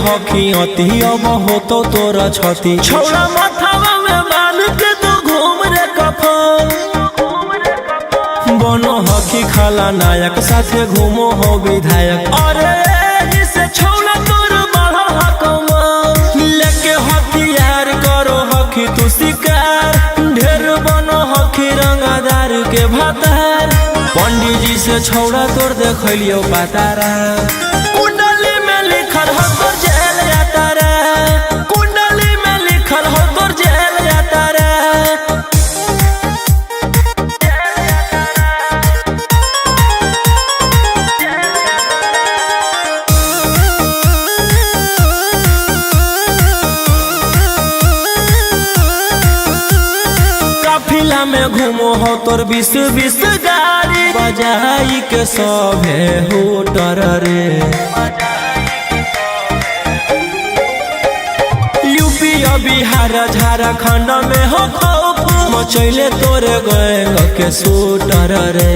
हकी अति अब हो तो तोरा छती छौड़ा माथावा में बांध के तू घूम रे कफन बनो हकी खाला नायक साथे घूमो हो विधायक अरे जिसे छौड़ा तोर बढ़ा हकमा लेके हथियार करो हकी तू शिकार ढेर बनो हकी रंगादार के भातार पंडित जी से छौड़ा तोर देखलियो पातारा कुंडली में लिखल हो तोर जेल जाता रे कुंडली में लिखल हो तोर जेल जाता रे काफिला में घूमो हो तोर 20-20 गाड़ी बजाई के सभे होटर रे यूपी बिहार झारखंड में हो खौफ मचैले तोरे गैंग के शूटर रे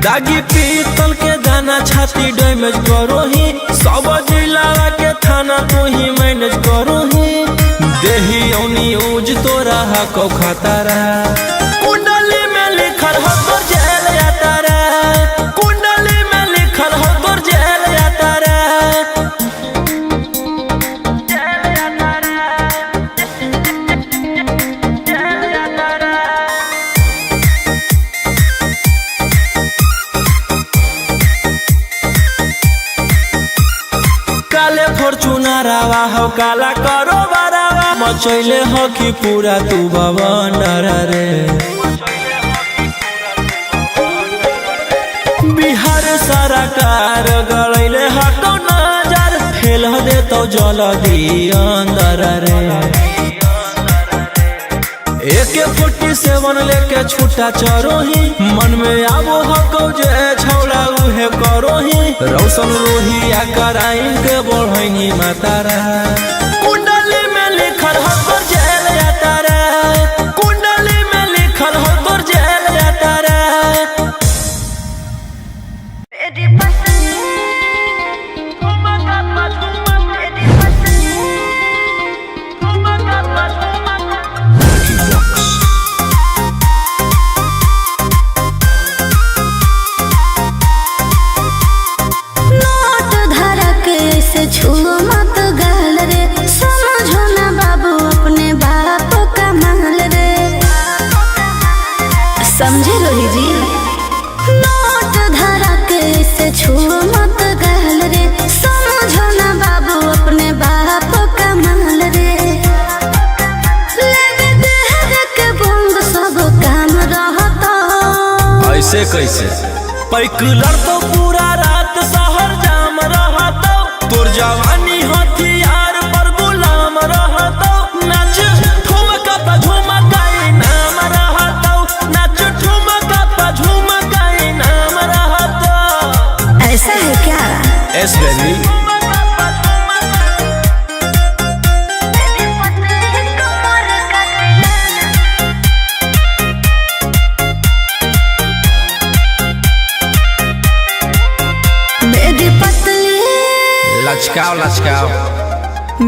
दागी पीतल के दाना छाती डैमेज करो ही सब जिला के थाना तू ही मैनेज करो ही देही औनी ऊज तोरा हको खतरा कुंडली में लिखल हो तोर जेल जाता रे कुंडली में लिखल हो तोर जेल जाता रे काले फॉर्च्यूनरवा हो काला करो मचैले हकी पूरा तू बवंडर रे बिहार सरकार गलैले हटो नजर फेल दे तो जल्दी अंदर रे AK-47 लेके छूटा चरोही मन में आबो हको जे छौड़ा उहे करोही रौशन रोहिया कराइन के बढ़ैनी मातारा कुंडली में लिखल हो तोर जेल जाता रे कुंडली में लिखल हो तोर जेल जाता रे नोट धरा के ऐसे छुओ मत गाल रे समझो ना बाबू अपने बाप का माल रे समझे रोही जी नोट धरा के ऐसे छुओ मत गाल रे समझो ना बाबू अपने बाप का माल रे लेके देहर के बंद सब काम रहता ऐसे कैसे पैकुलर तो पूरा रात शहर जाम रहता तोर जवानी हथियार पर गुलाम रहता नाच ठुमका पे झुमकाई नाम रहता नाच ठुमका पे झुमकाई नाम रहता ऐसा है क्या एस बेबी मेरी पतली लचकाओ लचकाओ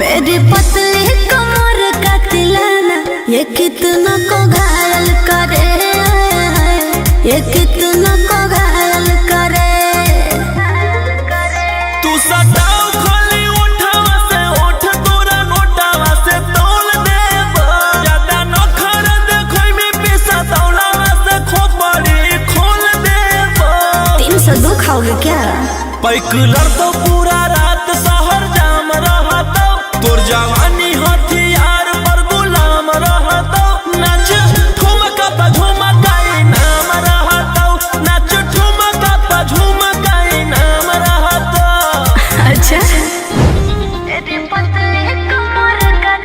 मेरी पतली कमर का तिलाना ये कितना को घायल करे ये कितना को घायल करे तू सटाओ खाली उठावा से उठ तोरा नोटावा से तोल देब ज्यादा नखर देखै में पैसा दौलावा से खोपड़ी खोल देब 302 खाओगे क्या पैकुलर तो पूरा रात शहर जाम रहता तोर जवानी हथियार पर गुलाम रहता नाच ठुमका पे झुमकाई नाम रहता नाच ठुमका पे झुमकाई नाम रहता अच्छा मेरी पतली कमर का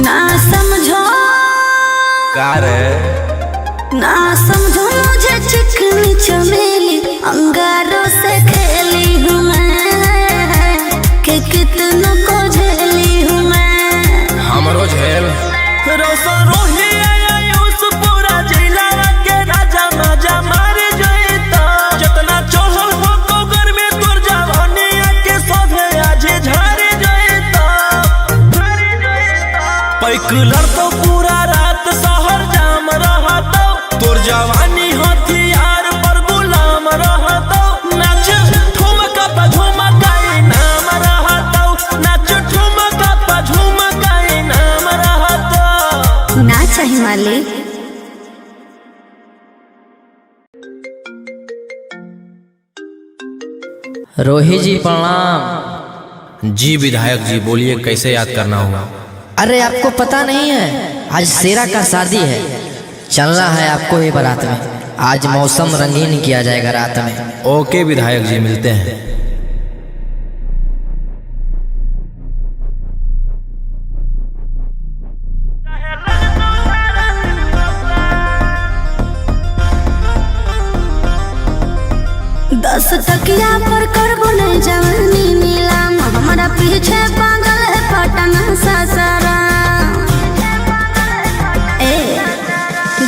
ना समझो का रे ना समझो मुझे चिकनी चमेली अंगारों से खेली हूँ मैं कि कितनों को झेली हूँ मैं हमरो रोशन रोही आयुष पूरा जिला के राजा मजा मार जइता जितना चढ़ल हो कगर में तोर जवानी के सोधे आज झर जइता पैकलर तो पूरा रात शहर जाम रहता तोर जवानी हथियार पर गुलाम रहता नाच ठुमका पे झुमका नाम रहता नाच ठुमका पे झुमका नाम रहता ना चाहिए मालिक। रोही जी प्रणाम। जी विधायक जी बोलिए, कैसे याद करना हुआ? अरे आपको पता नहीं है आज शेरा का शादी है, चलना है आपको ये बारात में। आज मौसम रंगीन किया जाएगा रात में। ओके विधायक जी, मिलते हैं। दस टकिया पर करबो नहीं जवानी नीलाम हमारा पीछे पागल है पटना सासारा। ए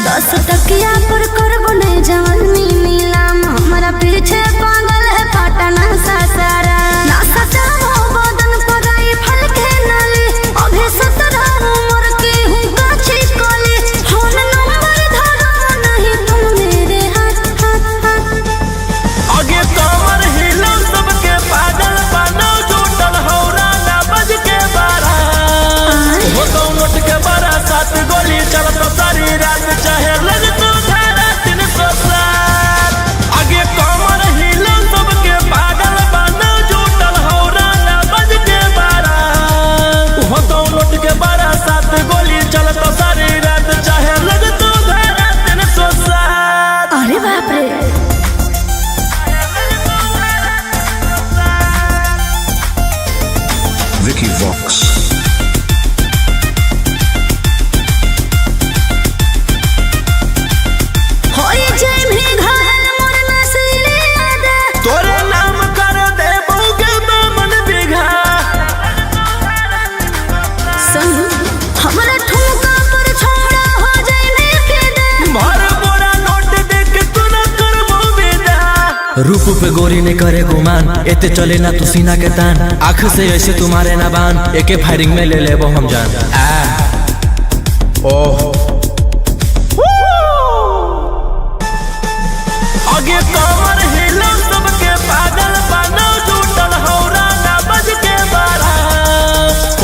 10 टकिया पर करबो नहीं जवानी नीलाम हमारा पीछे पागल है पटना सासारा। ना सटाओ बदन पर आई फल के नाली अभी 17 उम्र की हूँ काची कोली फोन नंबर धरो नहीं तुम मेरे हाथ हाथ हाथ। आगे कमर हिलो सबके पागल बनो जुटल हौरा ना बज के बारा हो तो नोट के बारा 7 गोली चलत सारी रात चाहे लग तो धारा 307। आगे कमर हिलो सबके पागल बनो जुटल हौरा ना बज के बारा हो तो नोट के बारा 7 गोली चलत सारी रात चाहे लग तो धारा 307। अरे बाप रे Vicky Vox. होई जय में घायल मोर नसीले आदा तोरे नाम कर दे बहुके मन बिघा संग हमरा ठुमका पर छोड़ा हो जाए में फिदा। भर बोरा नोट देख तू न करबो विदा रूप पे गोरी ने करे गुमान, एते चले ना तू सीना के तान। आँख से ऐसे तुम्हारे ना बान, एके फायरिंग में ले लेबो हम जान। ओह आगे कमर हिलो सबके पागल बनो जुटल हौरा ना बज के बारा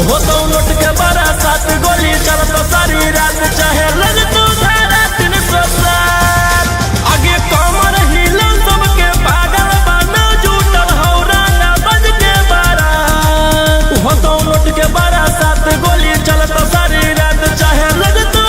हो तो नोट के बारा 7 गोली चलत सारी रात चाहे लग तो धारा 307। आगे कमर हिलो सबके पागल बनो जुटल हौरा ना बज के बारा हो तो नोट के बारा 7 गोली चलत सारी रात चाहे लग तो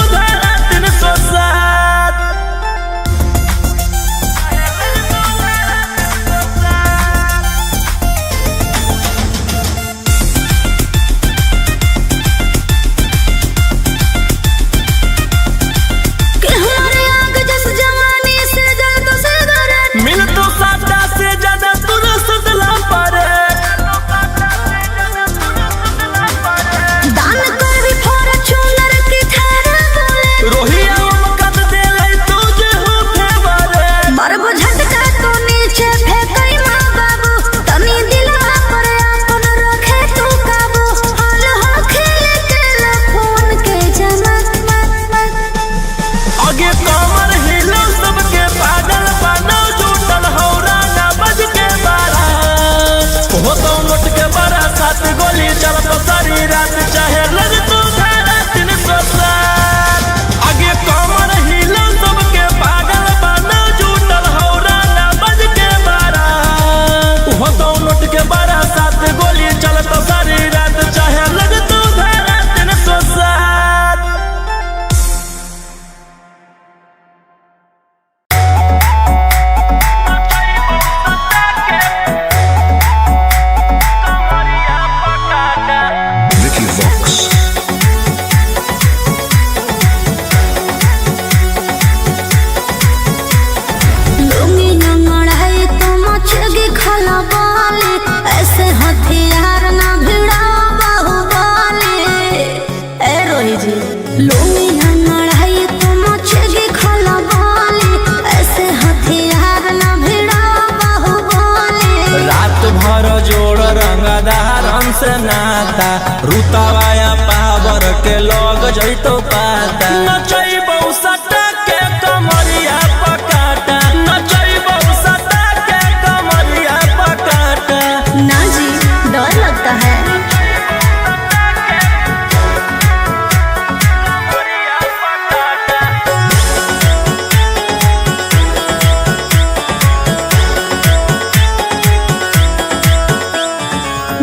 से नाता रुतावाया पावर के लग जैतो पाता नचैबौ सटा के कमरिया पकाटा नचैबौ सटा के कमरिया पकाटा। ना जी डर लगता है।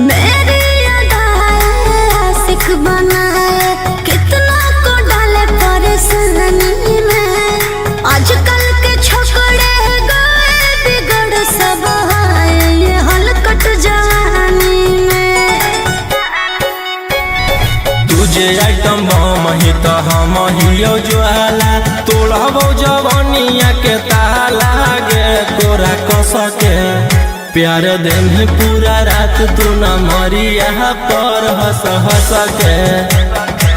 मेरी अदाएं आशिक बनाए कितना को डाले परेशानी में। आजकल के छोकरे गए बिगड़ सब है ये हलकट जवानी में। तुझे आइटम बम ही तो हम हियो ज्वाला तोड़बो जवानिया के ताला गे तोरा कस के प्यार दिन पूरा रात तू न मरिया पर हंस हंस के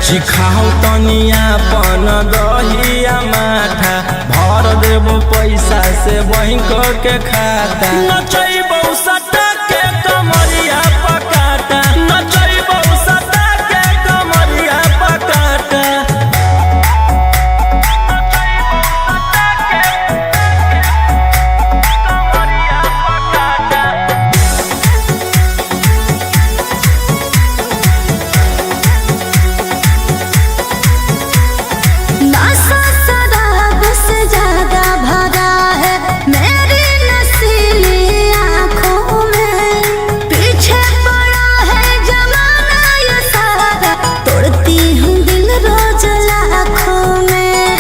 सिखाओ तनिया पन दहिया माथा भर देबो पैसा से बैंक के खाता नचैबौ सटा के कमरिया पकाटा नचैबौ सटा के कमरिया पकाटा। नशा शराब से ज्यादा भरा है मेरी नशीली आँखों में। पीछे पड़ा है जमाना ये सारा तोड़ती हूँ दिल रोज लाखों में।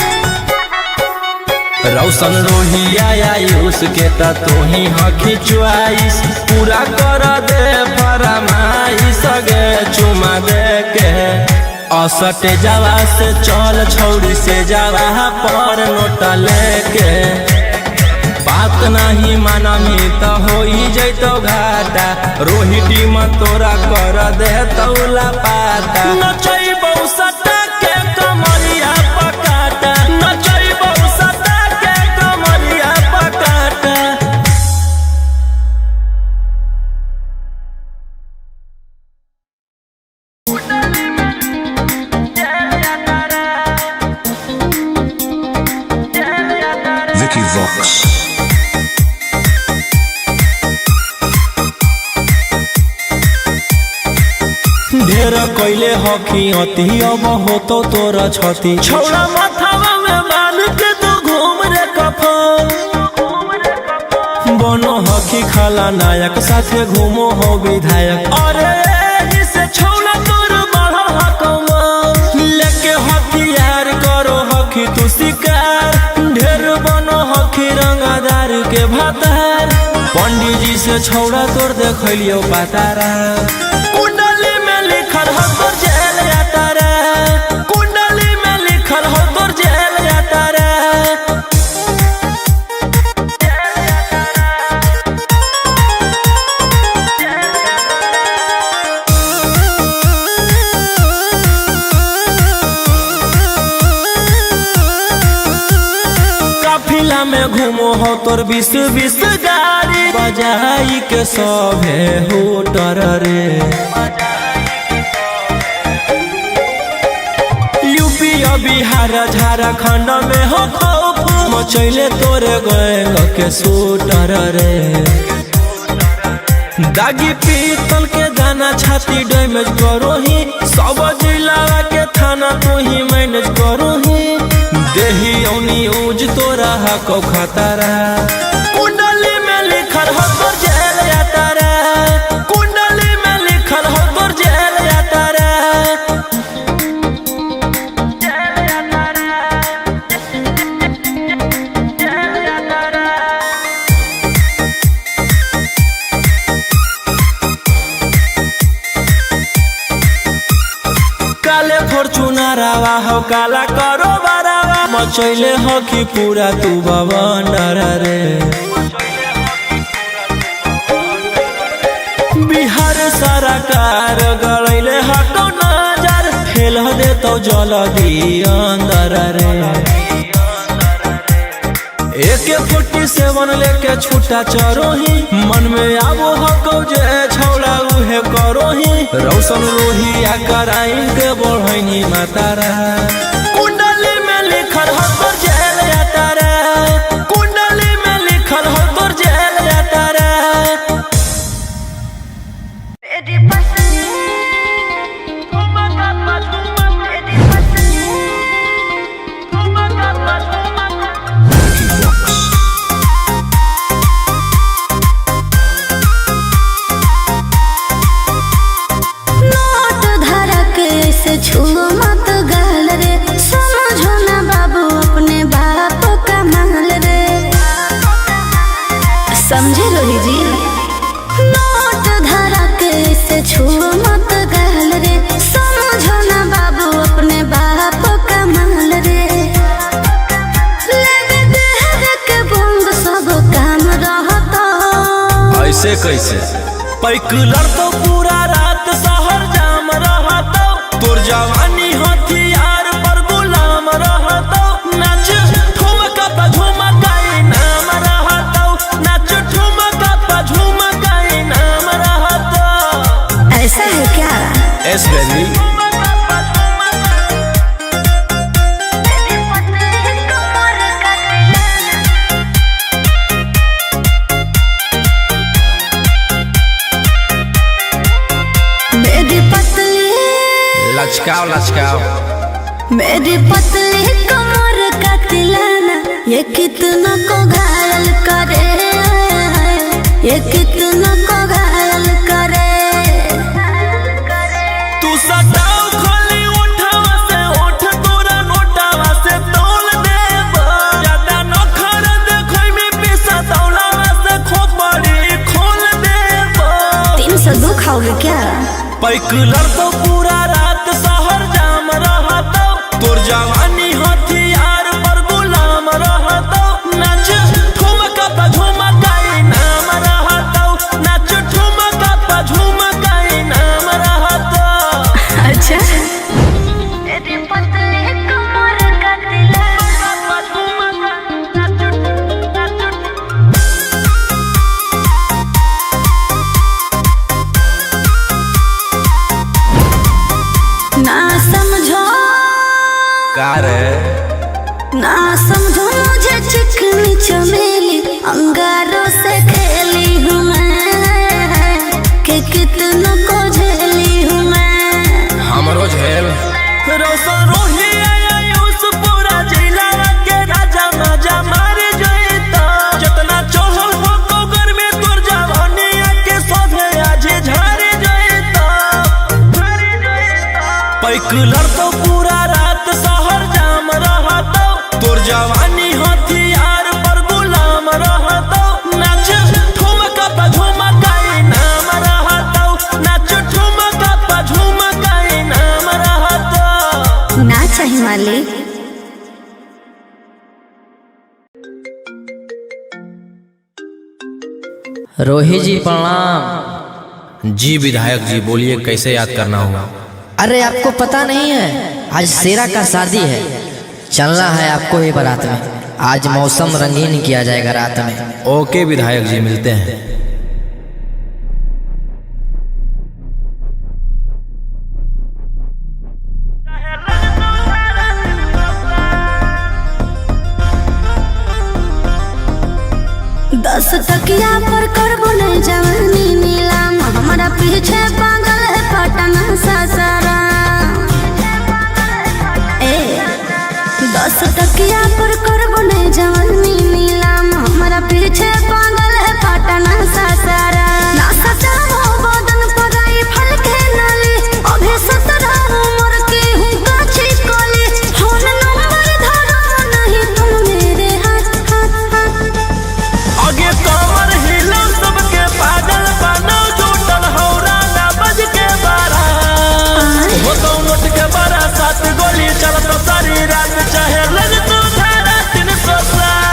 रौशन रोहिया आयुष के ता तू ही हकी च्वाइस पूरा कर दे फरमाइश गे चुमा दे के असटे जावा से चल छौड़ी से जावा पर नोट लेके बात नहीं मानमी तो हो जैतो घाटा रोहिटी में तोरा कर दे तौला पाता नचैबौ सटा के कमरिया पकाटा नचैबौ सटा के कमरिया पकाटा। Vicky Vox. ढेर कैले हकी अति अब होतो तोरा छती छौड़ा माथावा में बांध के तो घूम रे कफन बनो हकी खाला नायक साथे घूमो हो विधायक अरे इसे छौड़ा तोर बढ़ा हकमा लेके हथियार करो हकी तू शिकार ढेर बनो हकी रंगदार के भातार पंडित जी से छौड़ा तोर देखलियो पातारा कुंडली में लिखल हो तोर जेल जाता रे कुंडली में लिखल हो तोर जेल जाता रे। काफिला में घूमो हो तोर 20-20 गाड़ी बजाई के सभे होटर रे यूपी बिहार झारखंड में हो खौफ मचैले तोरे गैंग के शूटर रे दागी पीतल के दाना छाती डैमेज करो ही सब जिला के थाना तू ही मैनेज करो ही देही औनी ऊज तोरा हको खतरा कुंडली में लिखल हो तोर जेल जाता रे कुंडली में लिखल हो तोर जेल जाता रे। काले फॉर्चूनरवा हो काला करो बरावा मचैले हो कि पूरा तू बवंडर रे बिहार सरकार गड़ैले हको नजर फेल दे तो जल्दी अंदर रे AK-47 लेके छूटा चरोही, मन में आवो हको जे छौड़ा उहे करोही। रौशन रोहिया कराइन के बढ़ैनी मातारा, कुंडली में लिखल हो तोर जेल यातारा, कुंडली में लिखल हो तोर जेल यातारा। छुओ मत गाल रे, समझो ना बाबू अपने बाप का माल रे, समझे रोही जी। नोट धरा के से छुओ मत गाल रे, समझो ना बाबू अपने बाप का माल रे। लेके देह के बंद सब काम रहता, ऐसे कैसे पैकुलर तो पूरा रात शहर जाम रहता, तोर जवानी हथियार पर गुलाम रहता। नाच ठुमका पे झुमकाई नाम रहता, नाच ठुमका पे झुमकाई नाम रहता। ऐसा है क्या? एस बेबी लचकाओ लचकाओ, मेरी पतली कमर का तिलाना ये कितना को घायल करे, ये कितना को घायल करे। तू सटाओ खाली उठावा से उठ तोरा नोटावा से तोल देब, ज्यादा नखर देखै में पैसा दौलावा से खोपड़ी खोल देब। 302 खाओगे क्या? पैकुलर तो पूरा रात शहर जाम रहता, तोर जवानी हथियार पर गुलाम रहता। नाच ठुमका पे झुमकाई नाम रहता, नाच ठुमका पे झुमकाई नाम रहता। अच्छा मेरी पतली कमर का ना समझो ना समझो मुझे चिकनी चमेली अंगारों से खेली हूँ मैं, कि कितना को झेली हूँ मैं। हमरो झेल रौशन रोहिया उस पूरा जिला के राजा मजा मारे जइता, जितना चढ़ल हो कोगर में तोर जवानी के सोधे आज झारे जइता। पैकुलर तो पूरा रात शहर जाम रहता, तोर जवानी हथियार पर गुलाम रहता। नाच ठुमका पे झुमकाई नाम रहता, नाच ठुमका पे झुमकाई नाम रहता। ना चाहिए मालिक। रोही जी प्रणाम। जी विधायक जी बोलिए, कैसे याद करना हुआ? अरे आपको पता नहीं है आज शेरा का शादी है, चलना है आपको ये बारात में। आज मौसम रंगीन किया जाएगा रात में। ओके विधायक जी, मिलते हैं। दस टकिया पर करबो नहीं जवानी नीलाम, हमारा पीछे पागल है पटना सासारा। 10 टकिया पर करबो नहीं जवानी नीलाम, हमारा पीछे पागल है पटना सासारा। ना सटाओ बदन पर आई फल के नाली, अभी 17 उम्र की हूँ काची कोली। फोन नंबर धरो नहीं तुम मेरे हाथ हाथ हाथ। आगे कमर हिला सबके पागल बनो, जुटल हौरा ना बज के बारा हो तो नोट के बारा 7 गोली चलत सारी रात, चाहे लग तो धारा 307।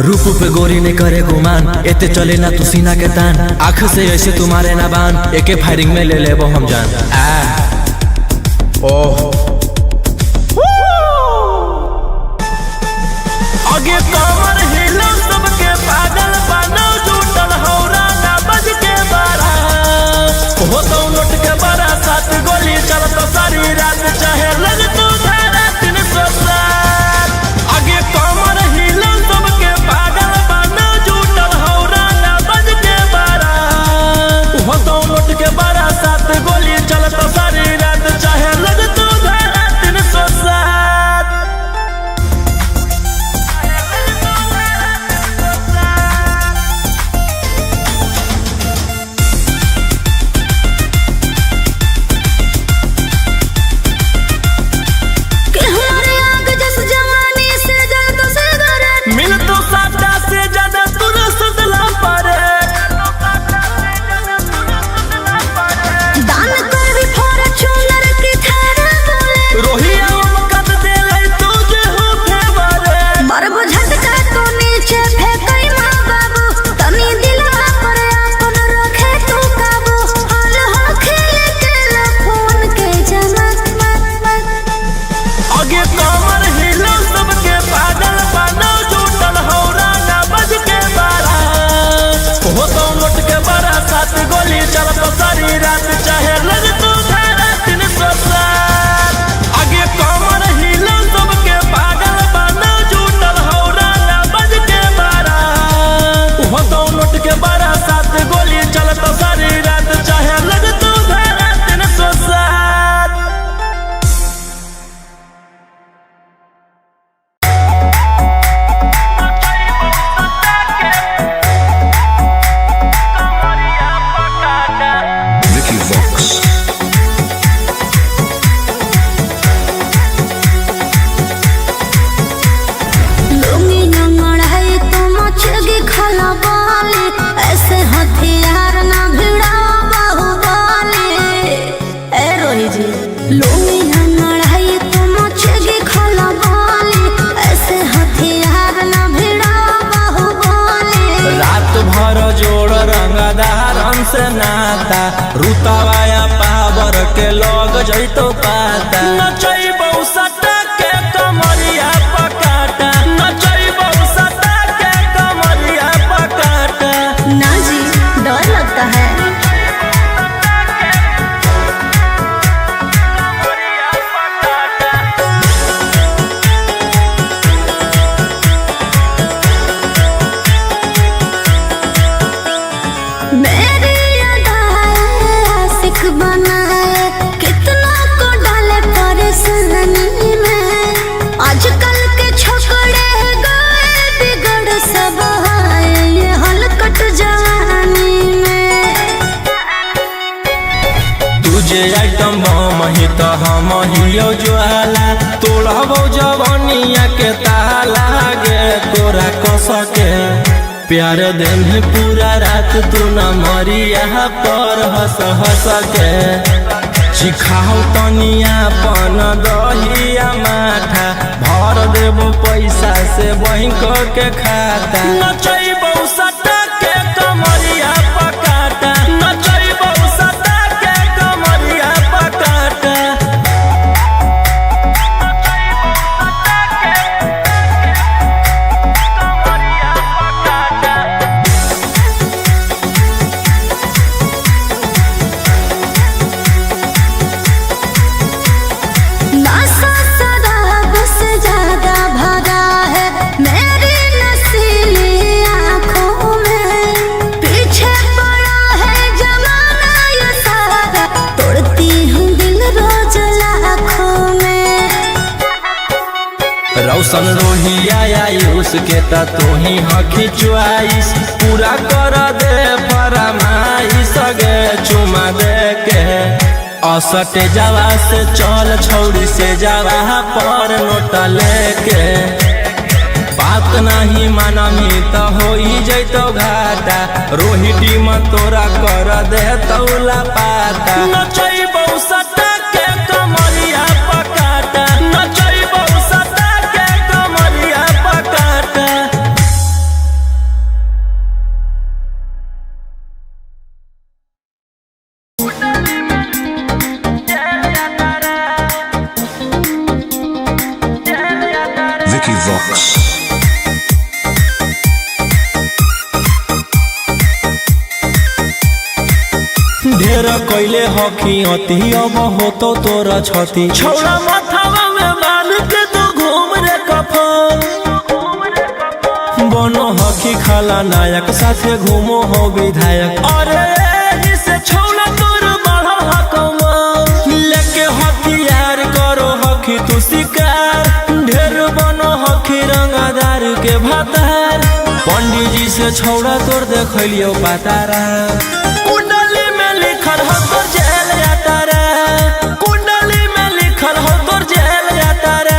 रूप पे गोरी ने करे गुमान, एते चले ना तू सीना के तान। आँख से ऐसे तुम्हारे ना बान, एके फायरिंग में ले लेबो हम जान। ओह आगे कमर हिलो सबके पागल बनो, जुटल हौरा ना बज के बारा। हो तो नोट के बारा, 7 गोली चलत सारी रात, चाहे लग तू धारा 307। आगे कमर हिलो सबके पागल बनो, जुटल हौरा ना बज के बारा। हो तो नोट के बारा, 7 गोली चलत सारी रात, चाहे लग तू धारा 307। कि हमारे आग जस जवानी से जल तो सिगरेट, मिल तो साटा से ज्यादा तूने सदला पारे। दान कर भी फॉर्च्यूनर की थारा बोले, रोहिया मकद दे ले तुझे हो फेवरे। मरबो झटका तो नीचे फेंकई माँ बाबू, तनी दिलवा पर अपन रखे तू काबू। हाल हो खेले के फोन के जमात आगे कमर हिलो सबके पागल बनो, जुटल हौरा ना बज के बारा। हो तो नोट के बारा, 7 गोली चलत सारी रात, चाहे लग तू धारा 307। आगे कमर हिलो सबके पागल बनो, जुटल हौरा ना बज के बारा। हो तो नोट के बारा, 7 गोली चलत सारी रात, चाहे लग तू धारा 307। Vicky Vox. लुंगी नंगड़ है तो मचगी खला बाली, ऐसे हथियार ना भिड़ा बाहुबली। ए रोही जी, लुंगी नंगड़ है तो मचगी खला बाली, ऐसे हथियार ना भिड़ा बाहुबली। रात भर जोड़ रंगदारन से नाता, रुतवाया पावर के लग जैतो पाता। नचैबौ सटा के कमरिया पकाटा, नचैबौ सटा के कमरिया पकाटा। ना जी, डर लगता है। मेरी अदाएं आशिक बनाए, कितना को डाले परेशानी में। आजकल के छोकरे गए बिगड़ सब है, ये हलकट जवानी में। तुझे आइटम बम ही तो हम हियो ज्वाला, तोड़बो जवानिया के ताला गे तोरा कसके। प्यार दिन है पूरा रात, तू न मरिया पर हंस हंस के। चिखाओ तनिया पन दहिया माठा, भर देबो पैसा से बैंक के खाता। नचैबौ सटा के कमरिया पकाटा, नचैबौ सटा के कमरिया पकाटा। नशा शराब से ज्यादा भरा है मेरी नशीली आँखों में। पीछे पड़ा है जमाना ये सारा, तोड़ती हूँ दिल रोज लाखों में। रौशन रोहिया आयुष के ता तू ही हकी च्वाइस, पूरा कर दे फरमाइश गे चुमा दे के। असटे जावा से चल छौड़ी से जावा पर नोट लेके। बात नहीं मानमी तो हो ही जैतो घाटा, रोहिटी में तोरा कर दे तौला पाता। नचैबौ सटा के कमरिया पकाटा, नचैबौ सटा के कमरिया पकाटा। Vicky Vox. ढेर कैले हकी अति अब होतो तोरा छती छौड़ा माथावा में बांध के तू घूम रे कफन बनो हकी खाला नायक साथे घूमो हो विधायक अरे जिसे छौड़ा तोर बढ़ल हकमा लेके हथियार करो हकी तू शिकार ढेर बनो हकी रंगादार के भातार पंडित जी से छौड़ा तोर देखलियो पातारा कुंडली में लिखल हो तोर जेल जाता रे कुंडली में लिखल हो तोर जेल जाता रे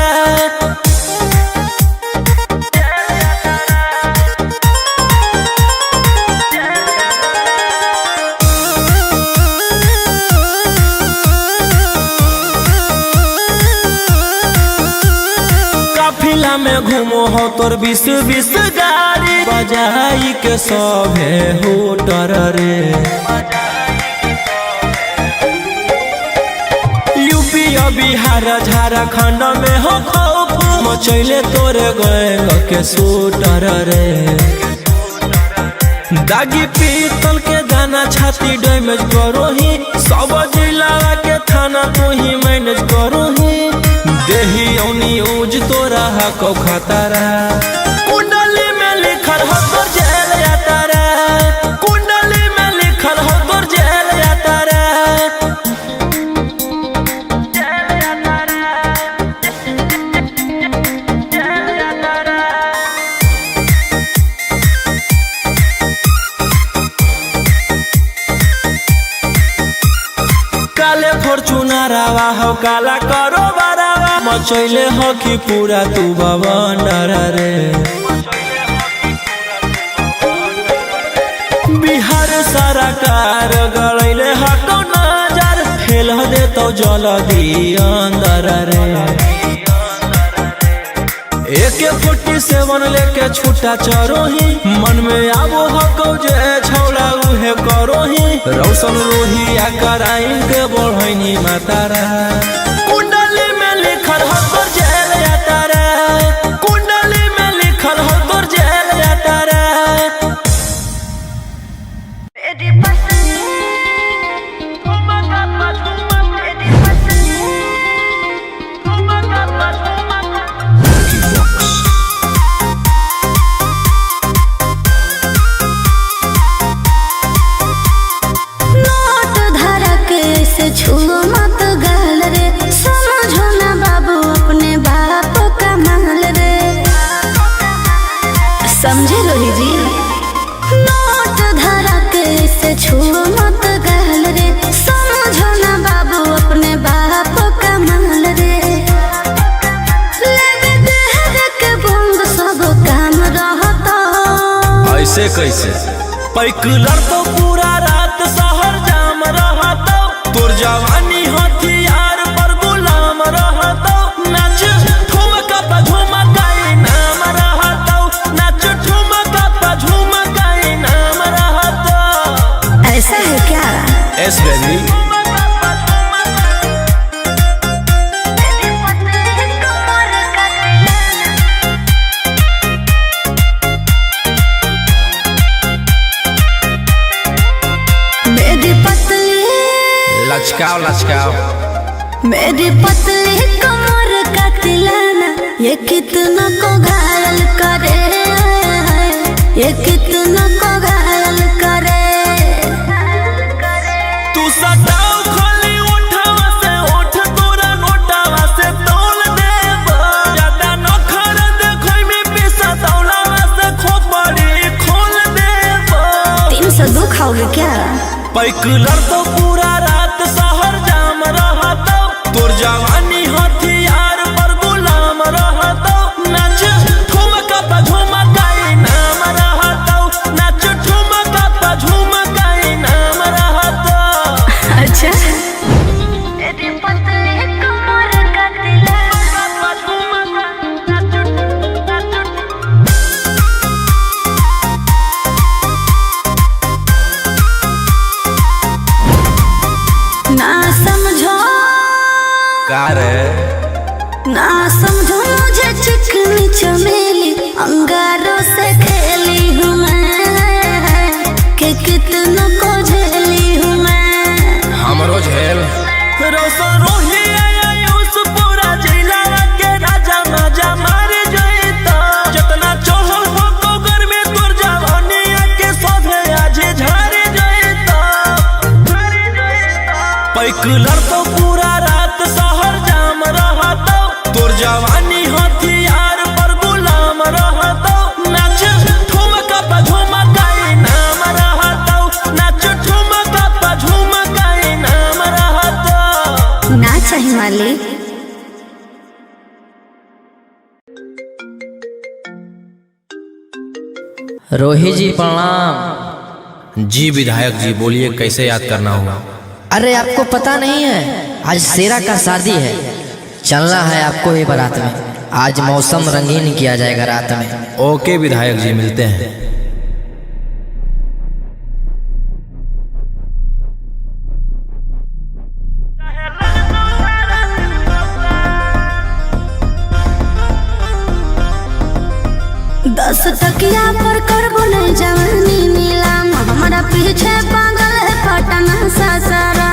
काफिला में घूमो हो तोर 20-20 गाड़ी बजाई के सभे होटर रे यूपी बिहार झारखंड में हो खौफ मचैले तोरे गैंग के शूटर रे दागी पीतल के दाना छाती डैमेज करो ही सब जिला के थाना तू ही मैनेज करो ही देही औनी ऊज तोरा हको खतरा कुंडली में लिखल हो तोर जेल जाता रे कुंडली में लिखल हो तोर जेल जाता रे काले फॉर्चूनरवा हो काला करो बरावा मचैले हो कि पूरा तू बवंडर रे बिहार सरकार गड़ैले हको नजर फेल दे तो जल्दी अंदर रे AK-47 लेके छूटा चरोही मन में आबो हको जे छौड़ा उहे करोही रौशन रोहिया कराइन के बढ़ैनी मातारा कुंडली में लिखल हो तोर जेल जाता रे कुंडली में लिखल हो तोर जेल जाता रे नोट धरा के से छुओ मत गाल रे समझो ना बाबू अपने बाप का माल रे समझे रोही जी नोट धरा के से छुओ मत गाल रे समझो ना बाबू अपने बाप का माल रे लेवे देह के बंग सब काम रहता ऐसे कैसे पैकलर तो पूरा रात शहर जाम रहता तोर जवानी हथियार पर गुलाम रहता नाच ठुमका पे झुमकाई नाम रहता नाच ठुमका पे झुमकाई नाम रहता ऐसा है क्या एस बेबी मेरी पतली लचकाओ लचकाओ मेरी पतली कमर का तिलाना ये कितना को घायल करे ये कितना को घायल करे तू सटाओ खाली उठावा से उठ तोरा नोटावा से तौल देब ज्यादा नखर देखै में पैसा तौलावा से खोपड़ी खोल देब 302 खाओगे क्या पैकलर तो पूरा रात शहर जाम रहता तोर जवानी हथियार पर गुलाम रहता नाच ठुमका पे झुमकाई नाम रहता नाच ठुमका पे झुमकाई नाम रहता अच्छा मेरी पतली कमर का तिलाना रोही जी प्रणाम। जी विधायक जी बोलिए, कैसे याद करना हुआ? अरे आपको पता नहीं है, आज शेरा का शादी है, चलना है आपको ये बारात में। आज मौसम रंगीन किया जाएगा रात में। ओके विधायक जी, मिलते हैं। दस टकिया पर करबो नहीं जवानी नीलाम, हमारा पीछे पागल है पटना सासारा।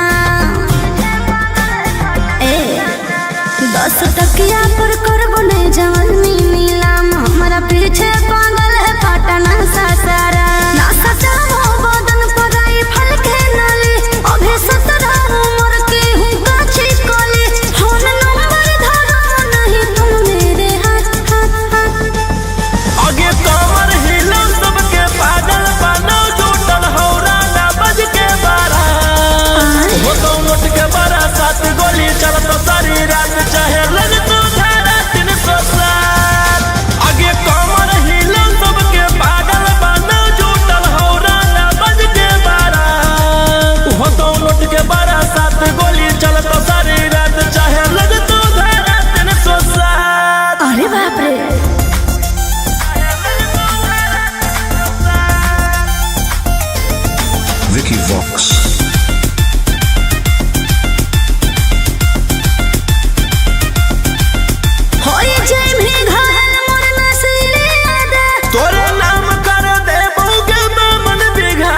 10 टकिया पर करबो नहीं जवानी नीलाम, हमारा पीछे पागल है पटना सासारा। ना सजाओ बदन पर आई फल के नाली, अभी 17 उम्र की हूँ काची कोली। फोन नंबर धरो नहीं तुम मेरे हाथ हाथ हाथ। आगे कमर हिला सबके पागल बनो, जुटल हौरा ना बज के बारा। वो तो नोट के बारा 7 गोली चलत सारी रात, चाहे लग तो धारा 307। आगे कमर हिला सबके पागल बनो, जुटल हौरा ना बज के बारा। वो तो नोट के बारा 7 गोली चलत सारी रात, चाहे लग तो धारा 307। अरे बाप रे, Vicky Vox. होई जय भी घायल मोर नसीले आदा। तोरे नाम कर दे बोगे बामन बिघा।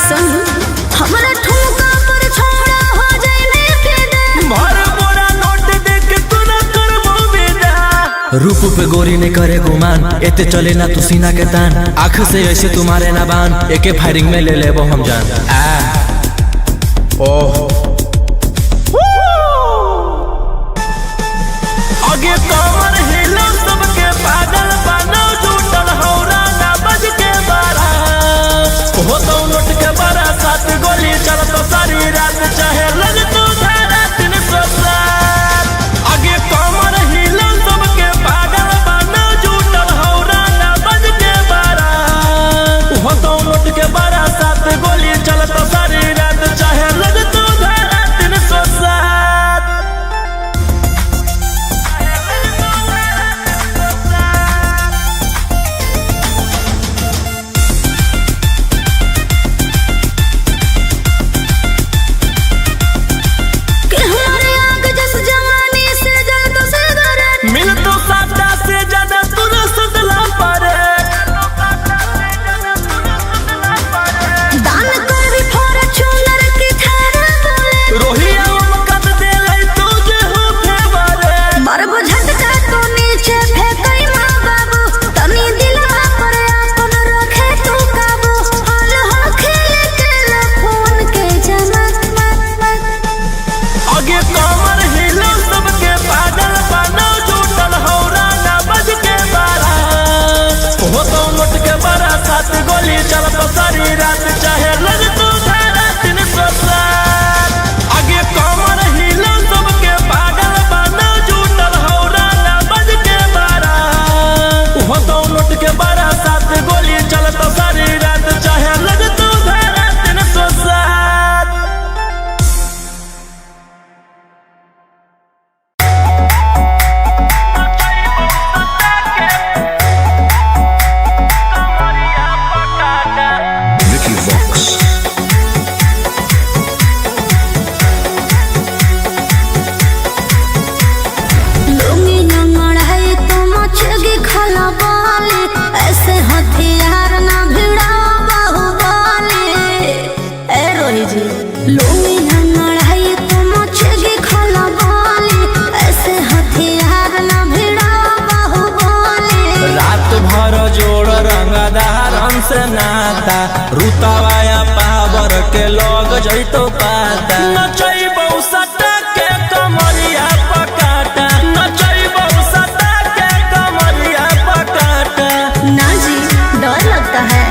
सुन हमरा ठुमका पर छोड़ा हो जाए ने फिदा। भर बोरा नोट देख तू न करबो विदा। रूप पे गोरी ने करे गुमान, एते चले ना तू सीना के तान। आँख से ऐसे तुम्हारे ना बान, एके फायरिंग में ले लेबो हम जान। ओह आगे कमर हिला सबके पागल बनो, जुटल हौरा ना बज के बारा। हो तो नोट के बारा 7 गोली चलत सारी रात, चाहे लग तो धारा 307। आगे कमर हिला सबके पागल बनो, जुटल हौरा ना बज के बारा। हो तो नोट के बारा 7 गोली चलत सारी रात, चाहे लग तो धारा 307। कि हमारे आग जस जवानी से जल तो सिगरेट। मिल तो सादा से ज्यादा तुरस्त ला पारे। दान कर भी फॉर्च्यूनर की थारा बोले। रोहिया मकद दे लई तुझे हो फेवरे। मरबो झटका तो नीचे फेंकई माँ बाबू, तनी दिलवा पर अपन रखे तू काबू। हाल हो खेले के फोन के जमात मत मत। आगे कमर हिला सबके पागल बनो, जुटल हौरा ना बज के बारा। हो तो नोट के बारा 7 गोली चलत सारी रात, चाहे लग तो धारा 307। आगे कमर हिला सबके पागल बनो, जुटल हौरा ना बज के बारा। हो तो नोट के बारा 7 गोली चलत सारी रात, चाहे लग तो धारा 307। Vicky Vox. लुंगी नंगड़ है तो मचगी खला बाले, ऐसे हथियार ना भिड़ा बाहुबली। ए रोही जी, लुंगी नंगड़ है तो मचगी खला बाले, ऐसे हथियार ना भिड़ा बाहुबली। रात भर जोड़ रंगदार हमसे नाता, रुतावाया पावर के लोग जैतो पाता। नचैबौ सटा के कमरिया पकाटा, नचैबौ सटा के कमरिया पकाटा। ना जी, डर लगता है।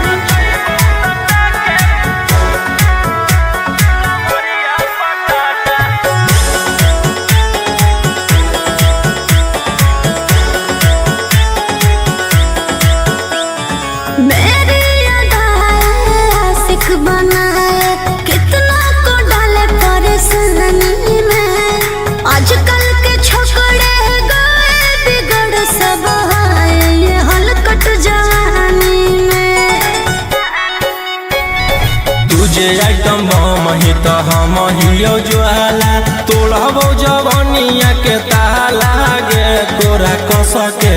तो हम हियो ज्वाला तोड़बो जवनिया के ताला गे तोरा कस के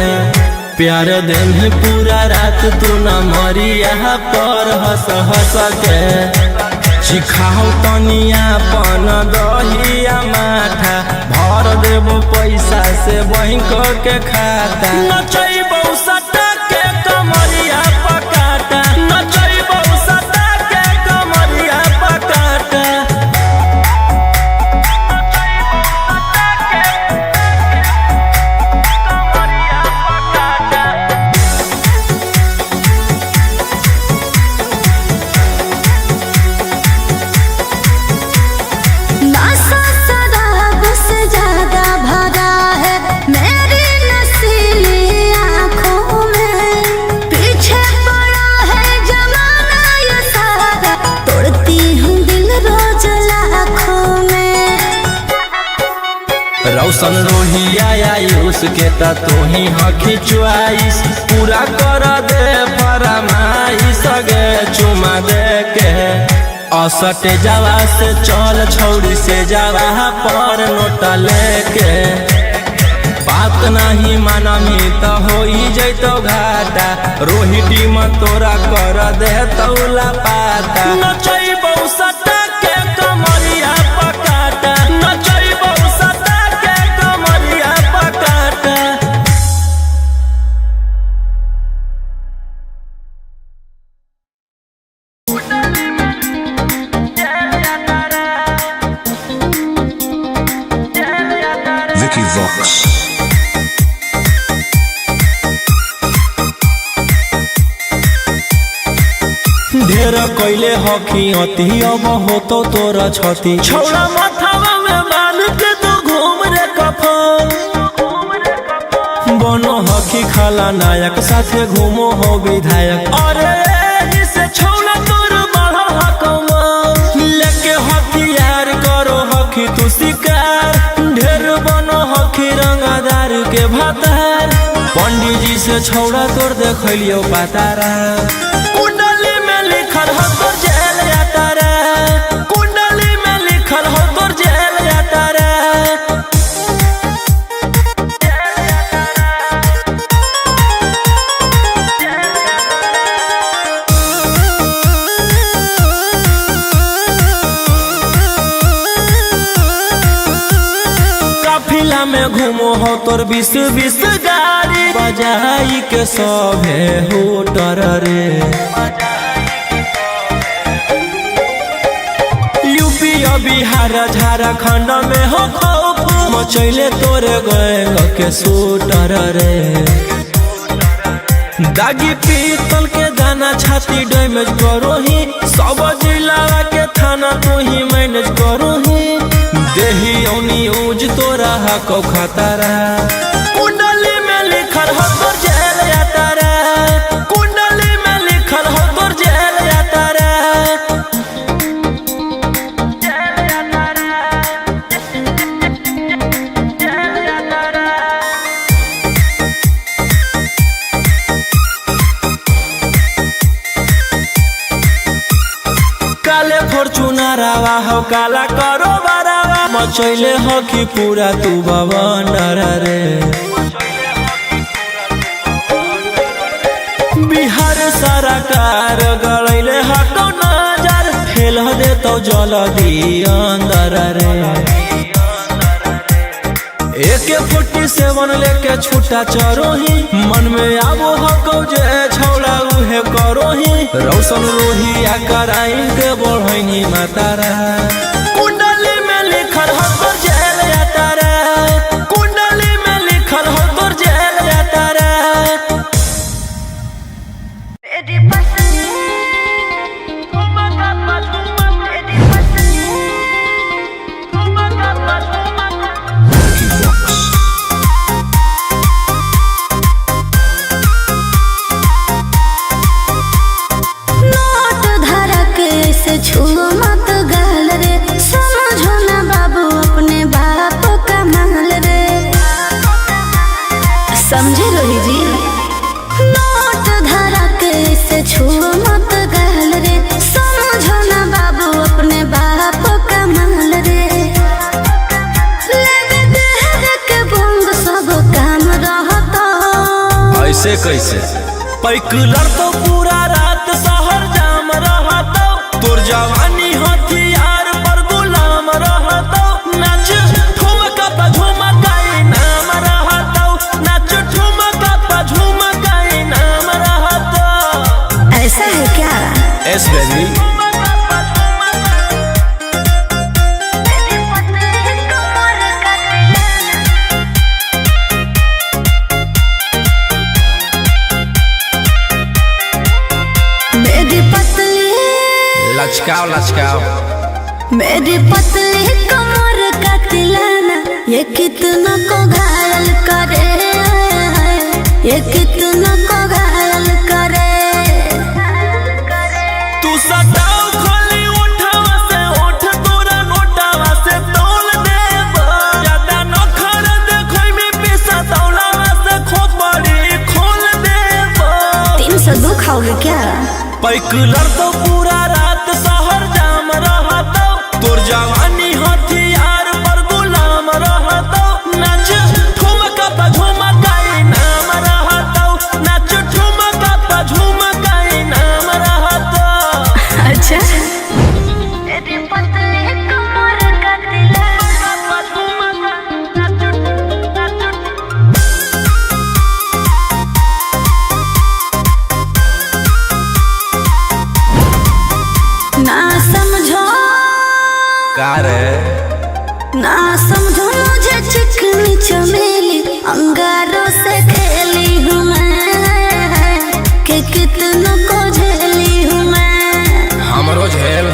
प्यार दिन पूरा रात तू न मरिया पर हंस हंस के सिखाओ तनिया पन दहिया माथा भर देबो पैसा से बैंक के खाता नचैबो सटा के कमरिया पकाटा नचैबो सटा के कमरिया पकाटा रौशन रोहिया आयुष के ता तोही हखी च्वाइस पूरा कर दे फरमाइश गे चुमा दे के असटे जावा से चल छौड़ी से जावा पर नोट लेके बात नहीं मानमी तो होई जैतो घाटा रोहिटी में तोरा कर दे तौला पाता नचैबो सटा के कमरिया पकाटा नचैबो सटा के कमरिया पकाटा Vicky Vox. ढेर कैले हकी अति अब होतो तोरा छती छौड़ा माथावा में बांध के तो घूम रे कफन बनो हकी खाला नायक साथे घूमो हो विधायक अरे जिसे छौड़ा तोर बढ़ल हकमा लेके हथियार करो हकी तू शिकार ढेर बनो हकी रंगदार के भातार पंडित जी से छौड़ा तोर देखलियो पातारा कुंडली में लिखल हो तोर जेल यातारा कुंडली में लिखल हो तोर जेल यातारा काफिला में घूमो हो तोर 20-20 गाड़ी बजाई के सभे होटर रे यूपी बिहार झारखंड में हो खौफ मचैले तोरे गैंग के शूटर रे दागी पीतल के दाना छाती डैमेज करो ही सब जिला के थाना तू ही मैनेज करो ही देही न्यूज तोरा हको खतरा कुंडली में लिखल हो तोर जेल यातारा कुंडली में लिखल हो तोर जेल यातारा काले फॉर्च्यूनर आवा हो काला करो बरावा मचैले हो कि पूरा तू बवंडर रे बिहार सरकार गड़ैले हटो नजर फेल दे तो जल्दी अंदर रे AK-47 लेके छूटा चरोही मन में आबो हको जे छौड़ा उहे करोही रौशन रोहिया कराइन के बढ़ैनी मातारा कुंडली में लिखल हो तोर जेल यातारा कुंडली में लिखल हो तोर जेल यातारा छुओ मत गाल रे समझो ना बाबू अपने बाप का माल रे समझे रोही जी नोट धरा के से छुओ मत गाल रे समझो ना बाबू अपने बाप ऐसे कैसे? पैकुलर तो पूरा रात शहर जाम रहता, तोर जवानी हथियार पर गुलाम रहता, नाच ठुमका पे झुमकाई नाम रहता, नाच ठुमका पे झुमकाई नाम रहता। ऐसा है क्या? S baby. लचकाओ लचकाओ मेरी पतली कमर का तिलाना, ये कितना को घायल करे, ये कितना को घायल करे। तू सटाओ खोली उठावा से उठ, तोरा नोटावा से तौल देब, ज्यादा नखर देखोई में पैसा तौलावा से खोपड़ी खोल देब। 302 खाओगे क्या? पैकुलर तो पूरा रात शहर जाम रहता, तोर जवानी हथियार पर गुलाम रहता, नाच ठुमका पे झुमकाई नाम रहता, नाच ठुमका पे झुमकाई नाम रहता। अच्छा मेरी पतली कमर का ना समझो, का रे? ना समझो मुझे चिकनी चमेली, अंगारों से खेली हूँ मैं, कि कितना को झेली हूँ मैं। हमरो झेल।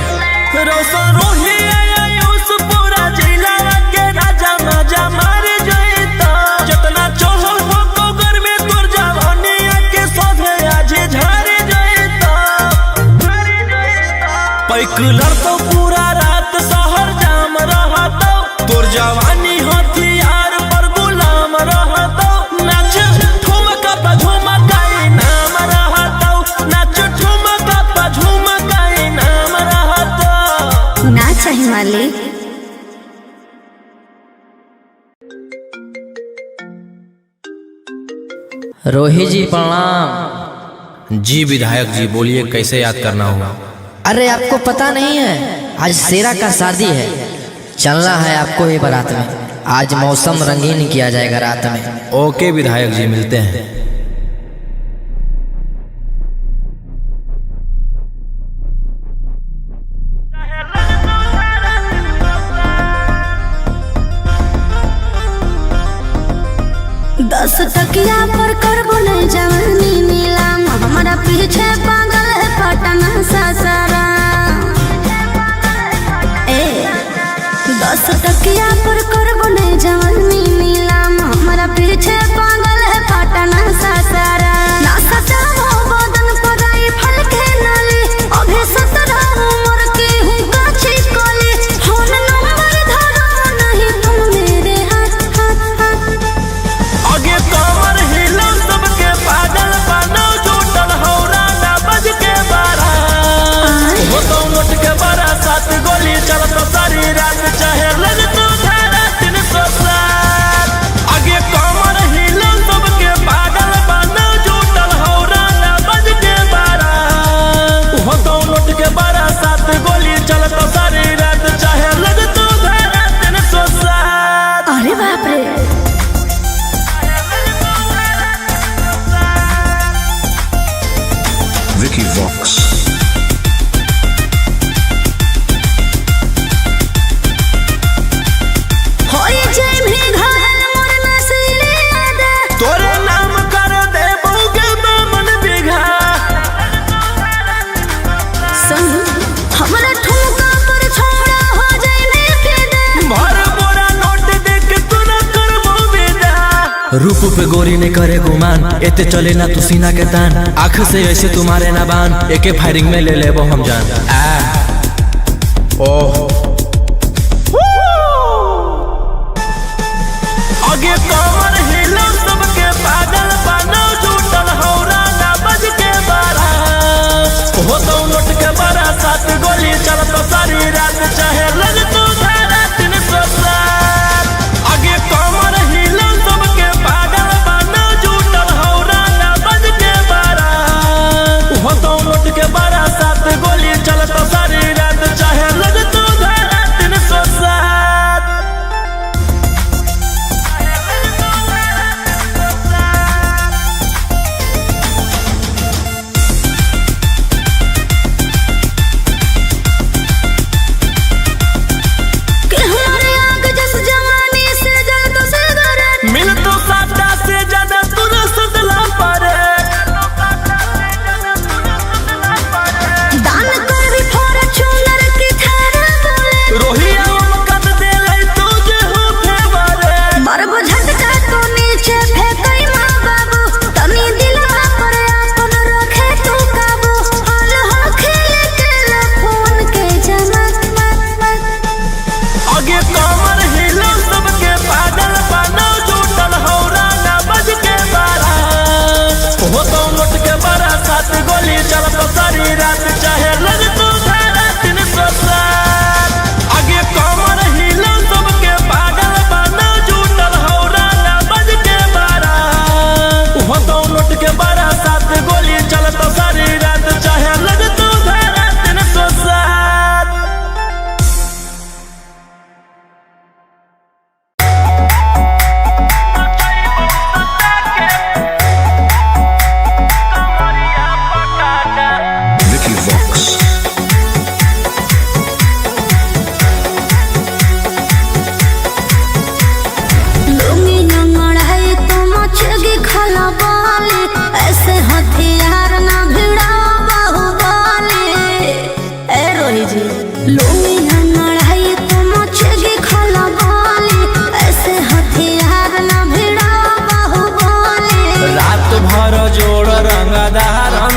रोशन रोही आयुष पूरा जिला के राजा मजा मार जइता, जितना चढ़ल हो कोगर में तोर जवानी के सोधे आज झाड़ जइता। पैकुलर तो पूरा रात शहर जाम रहता, तोर जवानी हथियार पर गुलाम रहता, नाच ठुमका पे झुमकाई नाम रहता, नाच ठुमका पे झुमकाई नाम रहता। ना चाहिए मालिक। रोही जी प्रणाम। जी विधायक जी बोलिए, कैसे याद करना होगा? अरे आपको पता नहीं है, आज शेरा का शादी है, चलना है आपको ये बारात में। आज मौसम रंगीन किया जाएगा रात में। ओके विधायक जी, मिलते हैं। दस टकिया पर करबो नहीं जवानी नीलाम, हमारा पीछे पागल है पटना सासारा। 10 टकिया पर करबो नहीं जवानी नीलाम, हमारा पीछे पागल है पटना सासारा। ना सजाओ बदन पर आई फल के नाली, अभी 17 उम्र की हूँ काची कोली, फोन नंबर धरो नहीं तुम मेरे हाथ हाथ हाथ। आगे कमर हिला सबके पागल बनो, जुटल हौरा ना बज के बारा, वो तो नोट के बारा 7 गोली चलत सारी रात, चाहे लग तो धारा 307। आगे कमर हिला सबके पागल बनो, जुटल हौरा ना बज के बारा, वो तो नोट के बारा 7 गोली चलत सारी रात, चाहे लग तो धारा 307। अरे बाप रे। Vicky Vox. होई जय भी घायल मोर नसीले आदा, तोरे नाम कर दे बोगे मन बिघा, सुन हमरा ठुमका पर छोड़ा हो जाए ने फिदा, भर बोरा नोट देख तू न करबो विदा। रूप पे गोरी ने करे गुमान, एते चले ना तू सीना के तान, आँख से ऐसे तुम्हारे ना बान, एके फायरिंग में ले लेबो हम जान। ओह आगे कमर हिला सबके पागल बनो, जुटल हौरा ना बज के बारा, हो तो नोट के बारा 7 गोली चलत सारी रात, चाहे लग तो धारा 307। आगे कमर हिला सबके पागल बनो, जुटल हौरा ना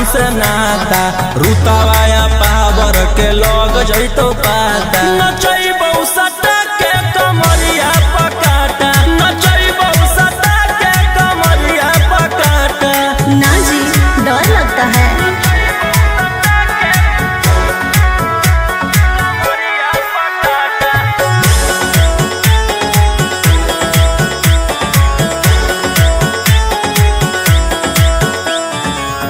से नाता रुतवाया पावर के लग जैतो पाता नचैबौ सटा के कमरिया पकाटा नचैबौ सटा के कमरिया पकाटा। ना जी डर लगता है।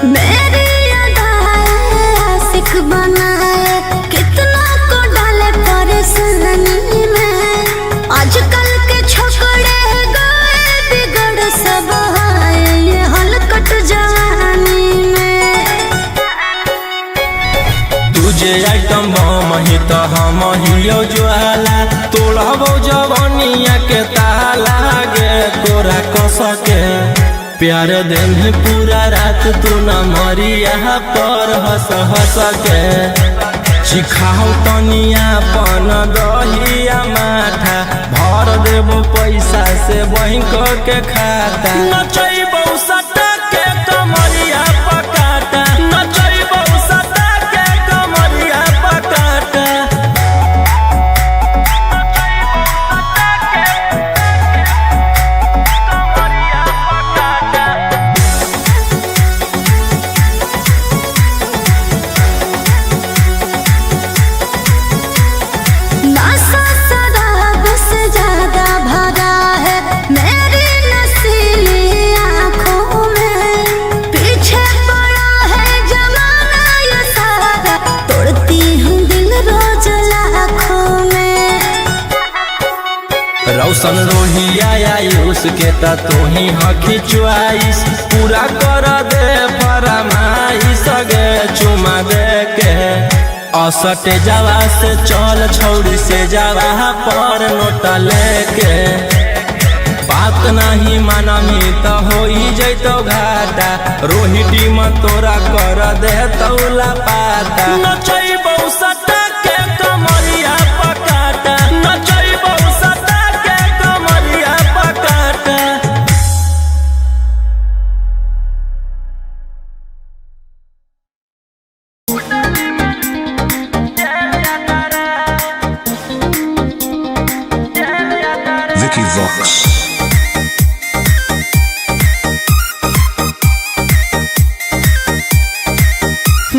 मेरी अदाएं आशिक बनाए कितना को डाले परेशानी में। आजकल के छोकरे गए बिगड़ सब है ये हलकट जवानी में। तुझे आइटम मही तो हम हियो ज्वाला तोड़बो जवनिया के ताला गे तोरा कसके प्यार दिन पूरा रात तू न मरिया पर हंस हंस के सिखाओ तनिया पन दहिया माथा भर देबो पैसा से बैंक के खाता नचैबौ सटा के कमरिया पकाटा नचैबौ सटा के कमरिया पकाटा। नशा शराब से ज्यादा भरा है मेरी नशीली आँखों में। पीछे पड़ा है जमाना ये सारा तोड़ती हूँ दिल रोज लाखों में। रौशन रोहिया आयुष के ता तू ही हकी च्वाइस पूरा कर दे फरमाइश गे चुमा दे के असटे जावा से चल छौड़ी से जावा पर नोट लेके बात नहीं मानमी तो हो जैतो घाटा रोहिटी में तोरा कर दे तौला पाता नचैबौ सटा के कमरिया पकाटा नचैबौ सटा के कमरिया पकाटा। Vicky Vox.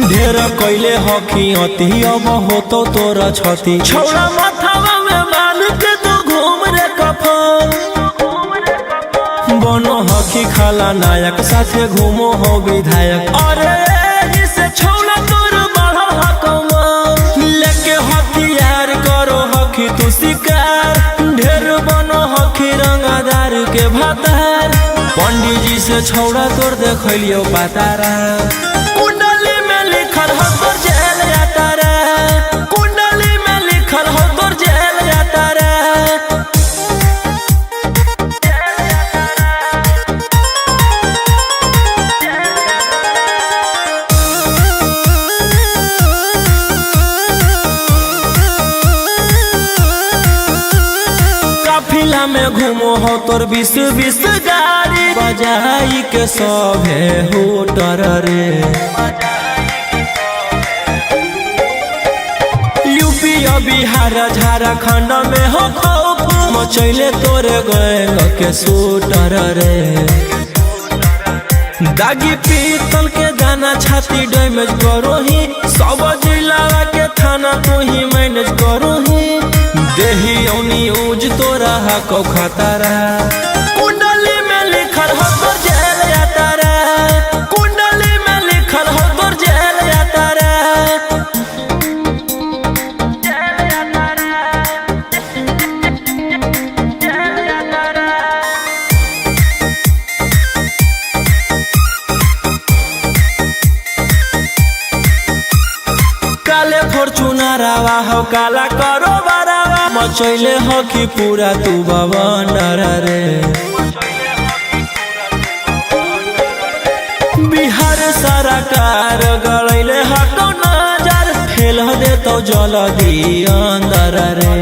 ढेर कैले हकी अति अब होतो तोरा छती छौड़ा माथावा में बांध के तो घूम रे कफन बनो हकी खाला नायक साथे घूमो हो विधायक अरे इसे छौड़ा तोर बढ़ल हकमा लेके हथियार करो हकी तू शिकार ढेर बनो हकी रंगदार के भातार पंडित जी से छौड़ा तोर देखलियो पातारा कुंडली में लिखल हो तोर जेल यातारा कुंडली में लिखल हो तोर जेल यातारा। काफिला में घूमो हो तोर 20-20 गाड़ी बजाई के सभे होटर रे यूपी बिहार झारखंड में हो खौफ मचैले तोरे गैंग के शूटर रे दागी पीतल के दाना छाती डैमेज करो ही सब जिला के थाना तू ही मैनेज करो ही देही औनी ऊज तोरा हको खतरा कुंडली में लिखल हो तोर जेल यातारा कुंडली में लिखल हो तोर जेल यातारा। काले फॉर्चूनर आवा हो काला करो बरावा मचैले हो कि पूरा तू बवंडर रे बिहार सरकार गड़ैले हटो नजर फेल दे तो जल्दी अंदर रे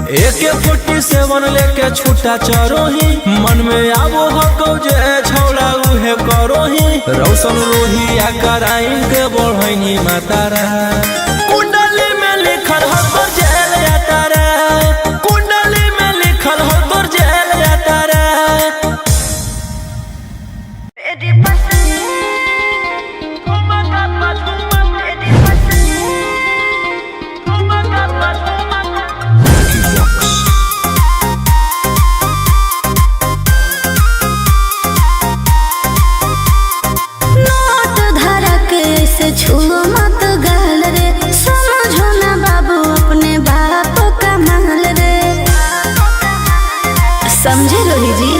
AK-47 लेके छूटा चरोही, मन में आबो हको जे छौड़ा उहे करोही। रौशन रोहिया कराइन के बढ़ैनी मातारा, कुंडली में लिखल हो तोर जेल यातारा, कुंडली में लिखल हो तोर जेल यातारा। छुओ मत गाल रे, समझो ना बाबू अपने बाप का माल रे, समझे रोही जी।